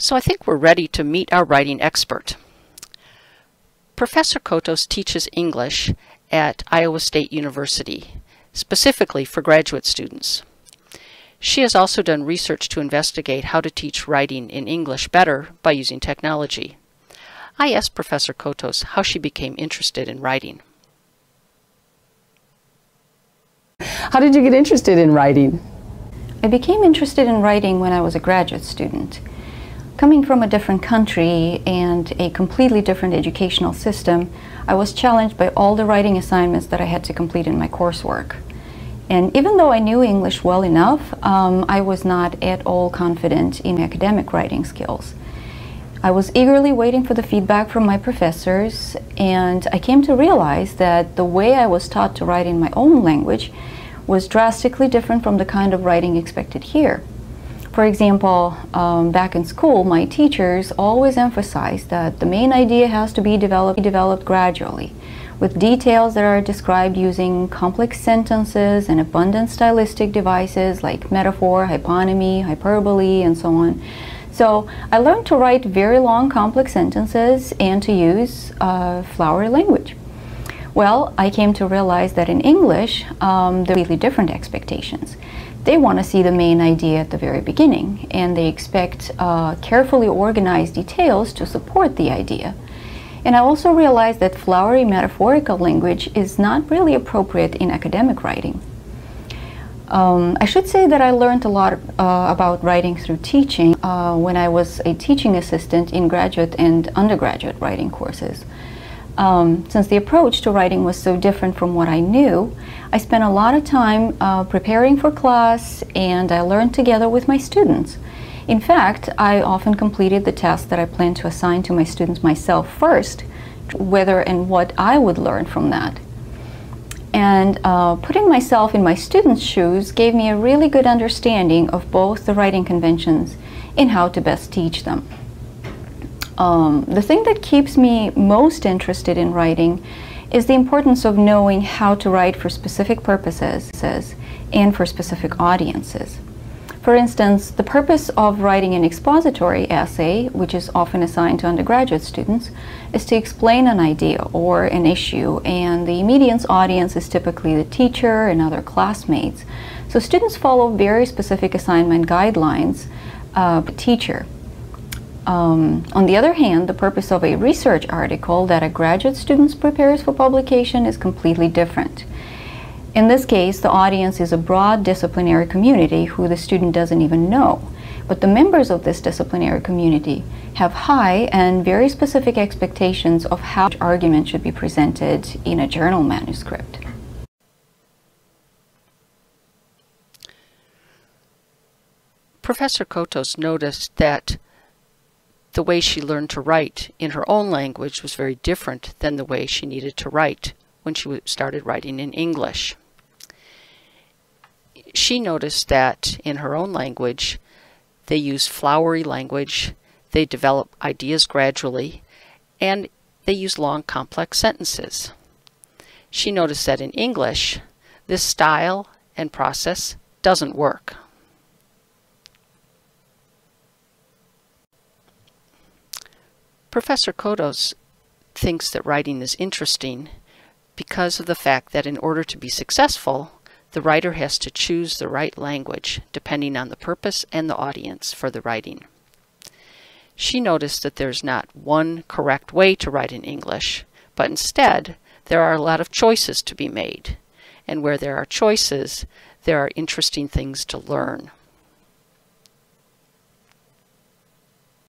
So I think we're ready to meet our writing expert. Professor Kotos teaches English at Iowa State University, specifically for graduate students. She has also done research to investigate how to teach writing in English better by using technology. I asked Professor Kotos how she became interested in writing. How did you get interested in writing? I became interested in writing when I was a graduate student. Coming from a different country and a completely different educational system, I was challenged by all the writing assignments that I had to complete in my coursework. And even though I knew English well enough, I was not at all confident in academic writing skills. I was eagerly waiting for the feedback from my professors, and I came to realize that the way I was taught to write in my own language was drastically different from the kind of writing expected here. For example, back in school, my teachers always emphasized that the main idea has to be developed gradually, with details that are described using complex sentences and abundant stylistic devices like metaphor, hyponymy, hyperbole, and so on. So I learned to write very long, complex sentences and to use flowery language. Well, I came to realize that in English, there are completely different expectations. They want to see the main idea at the very beginning, and they expect carefully organized details to support the idea. And I also realized that flowery metaphorical language is not really appropriate in academic writing. I should say that I learned a lot about writing through teaching when I was a teaching assistant in graduate and undergraduate writing courses. Since the approach to writing was so different from what I knew, I spent a lot of time preparing for class, and I learned together with my students. In fact, I often completed the tasks that I planned to assign to my students myself first, whether and what I would learn from that. And putting myself in my students' shoes gave me a really good understanding of both the writing conventions and how to best teach them. The thing that keeps me most interested in writing is the importance of knowing how to write for specific purposes and for specific audiences. For instance, the purpose of writing an expository essay, which is often assigned to undergraduate students, is to explain an idea or an issue, and the immediate audience is typically the teacher and other classmates. So students follow very specific assignment guidelines per teacher. On the other hand, the purpose of a research article that a graduate student prepares for publication is completely different. In this case, the audience is a broad disciplinary community who the student doesn't even know. But the members of this disciplinary community have high and very specific expectations of how each argument should be presented in a journal manuscript. Professor Kotos noticed that the way she learned to write in her own language was very different than the way she needed to write when she started writing in English. She noticed that in her own language, they use flowery language, they develop ideas gradually, and they use long, complex sentences. She noticed that in English, this style and process doesn't work. Professor Kotos thinks that writing is interesting because of the fact that in order to be successful, the writer has to choose the right language depending on the purpose and the audience for the writing. She noticed that there's not one correct way to write in English, but instead there are a lot of choices to be made. And where there are choices, there are interesting things to learn.